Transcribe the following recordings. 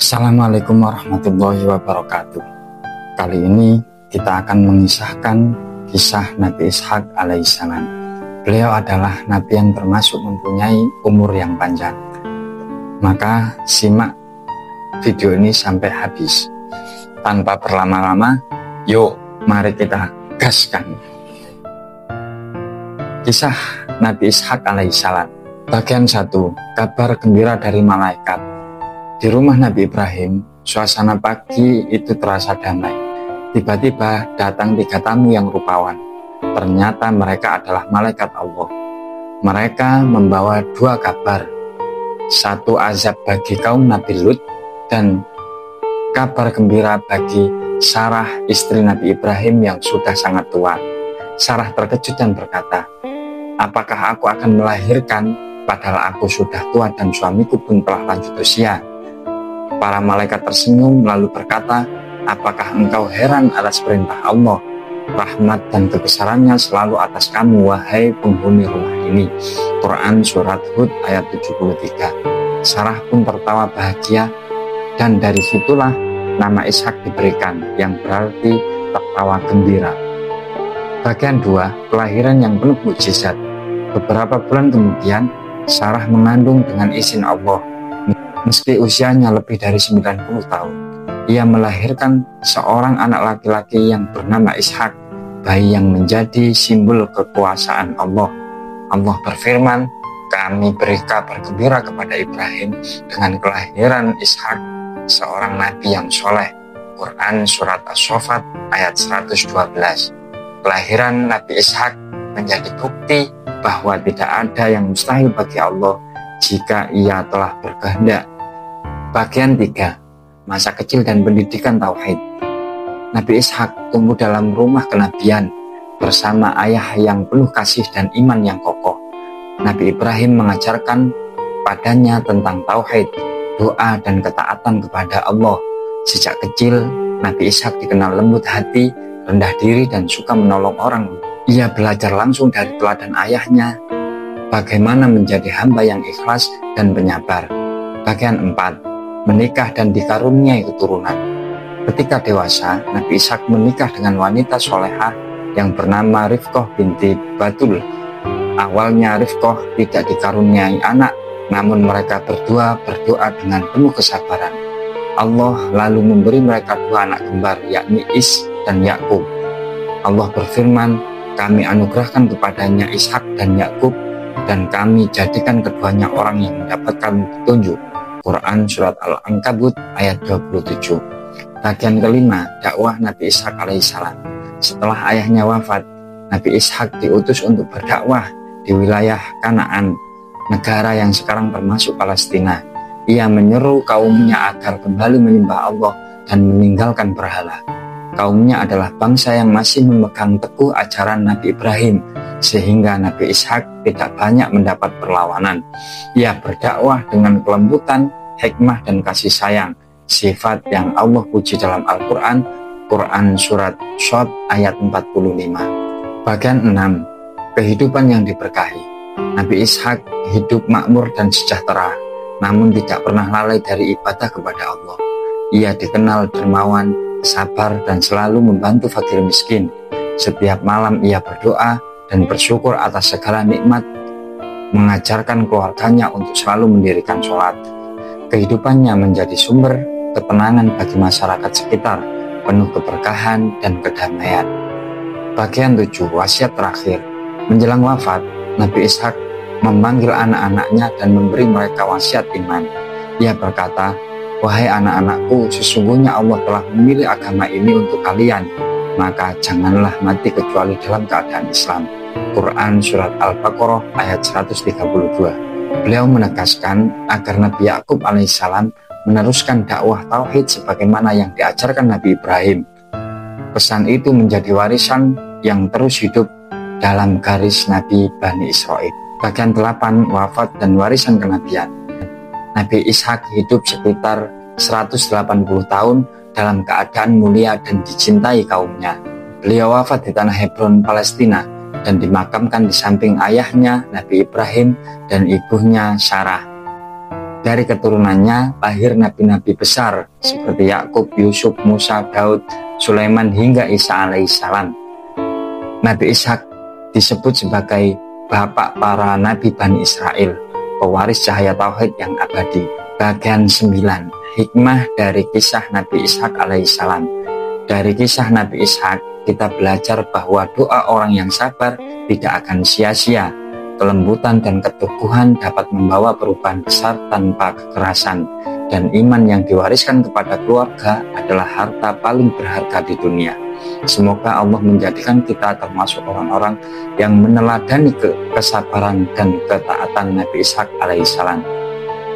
Assalamualaikum warahmatullahi wabarakatuh. Kali ini kita akan mengisahkan kisah Nabi Ishak alaihissalam. Beliau adalah Nabi yang termasuk mempunyai umur yang panjang. Maka simak video ini sampai habis. Tanpa berlama-lama, yuk mari kita gaskan. Kisah Nabi Ishak alaihissalam. Bagian 1. Kabar gembira dari malaikat. Di rumah Nabi Ibrahim, suasana pagi itu terasa damai. Tiba-tiba datang 3 tamu yang rupawan. Ternyata mereka adalah malaikat Allah. Mereka membawa 2 kabar. 1 azab bagi kaum Nabi Lut dan kabar gembira bagi Sarah, istri Nabi Ibrahim yang sudah sangat tua. Sarah terkejut dan berkata, "Apakah aku akan melahirkan padahal aku sudah tua dan suamiku pun telah lanjut usia?" Para malaikat tersenyum lalu berkata, "Apakah engkau heran atas perintah Allah? Rahmat dan kebesarannya selalu atas kamu, wahai penghuni rumah ini." Quran Surat Hud ayat 73. Sarah pun tertawa bahagia, dan dari situlah nama Ishak diberikan, yang berarti tertawa gembira. Bagian 2. Kelahiran yang penuh mukjizat. Beberapa bulan kemudian, Sarah mengandung dengan izin Allah. Meski usianya lebih dari 90 tahun, ia melahirkan seorang anak laki-laki yang bernama Ishak, bayi yang menjadi simbol kekuasaan Allah. Allah berfirman, "Kami beri kabar gembira kepada Ibrahim dengan kelahiran Ishak, seorang nabi yang soleh." Quran Surat As-Saffat ayat 112. Kelahiran Nabi Ishak menjadi bukti bahwa tidak ada yang mustahil bagi Allah jika ia telah berkehendak. Bagian 3. Masa kecil dan pendidikan tauhid. Nabi Ishak tumbuh dalam rumah kenabian bersama ayah yang penuh kasih dan iman yang kokoh. Nabi Ibrahim mengajarkan padanya tentang tauhid, doa dan ketaatan kepada Allah. Sejak kecil, Nabi Ishak dikenal lembut hati, rendah diri dan suka menolong orang. Ia belajar langsung dari teladan ayahnya bagaimana menjadi hamba yang ikhlas dan penyabar. Bagian 4. Menikah dan dikaruniai keturunan. Ketika dewasa, Nabi Ishak menikah dengan wanita solehah yang bernama Rifqah binti Batul. Awalnya Rifqah tidak dikaruniai anak, namun mereka berdua berdoa dengan penuh kesabaran. Allah lalu memberi mereka 2 anak kembar, yakni Is dan Yakub. Allah berfirman, "Kami anugerahkan kepadanya Ishak dan Yakub, dan kami jadikan keduanya orang yang mendapatkan petunjuk." Quran Surat Al-Ankabut ayat 27. Bagian 5. Dakwah Nabi Ishak alaihissalam. Setelah ayahnya wafat, Nabi Ishak diutus untuk berdakwah di wilayah Kanaan, negara yang sekarang termasuk Palestina. Ia menyeru kaumnya agar kembali menyembah Allah dan meninggalkan berhala. Kaumnya adalah bangsa yang masih memegang teguh ajaran Nabi Ibrahim, sehingga Nabi Ishak tidak banyak mendapat perlawanan. Ia berdakwah dengan kelembutan, hikmah dan kasih sayang, sifat yang Allah puji dalam Al-Quran, Quran Surat Shad ayat 45. Bagian 6. Kehidupan yang diberkahi. Nabi Ishak hidup makmur dan sejahtera, namun tidak pernah lalai dari ibadah kepada Allah. Ia dikenal dermawan, sabar dan selalu membantu fakir miskin. Setiap malam ia berdoa dan bersyukur atas segala nikmat, mengajarkan keluarganya untuk selalu mendirikan sholat. Kehidupannya menjadi sumber ketenangan bagi masyarakat sekitar, penuh keberkahan dan kedamaian. Bagian 7. Wasiat terakhir. Menjelang wafat, Nabi Ishak memanggil anak-anaknya dan memberi mereka wasiat iman. Ia berkata, "Wahai anak-anakku, sesungguhnya Allah telah memilih agama ini untuk kalian, maka janganlah mati kecuali dalam keadaan Islam." Quran Surat Al-Baqarah ayat 132. Beliau menegaskan agar Nabi Yakub alaihissalam meneruskan dakwah tauhid sebagaimana yang diajarkan Nabi Ibrahim. Pesan itu menjadi warisan yang terus hidup dalam garis Nabi Bani Israel. Bagian 8. Wafat dan warisan kenabian. Nabi Ishak hidup sekitar 180 tahun dalam keadaan mulia dan dicintai kaumnya. Beliau wafat di tanah Hebron, Palestina, dan dimakamkan di samping ayahnya Nabi Ibrahim dan ibunya Sarah. Dari keturunannya lahir nabi-nabi besar seperti Yakub, Yusuf, Musa, Daud, Sulaiman hingga Isa alaihissalam. Nabi Ishak disebut sebagai bapak para nabi Bani Israel, pewaris cahaya tauhid yang abadi. Bagian 9, hikmah dari kisah Nabi Ishak alaihissalam. Dari kisah Nabi Ishak kita belajar bahwa doa orang yang sabar tidak akan sia-sia. Kelembutan dan keteguhan dapat membawa perubahan besar tanpa kekerasan, dan iman yang diwariskan kepada keluarga adalah harta paling berharga di dunia. Semoga Allah menjadikan kita termasuk orang-orang yang meneladani kesabaran dan ketaatan Nabi Ishak alaihissalam.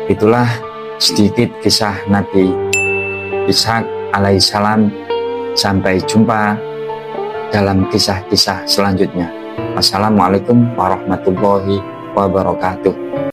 Itulah sedikit kisah Nabi Ishak alaihissalam. Sampai jumpa dalam kisah-kisah selanjutnya. Wassalamualaikum warahmatullahi wabarakatuh.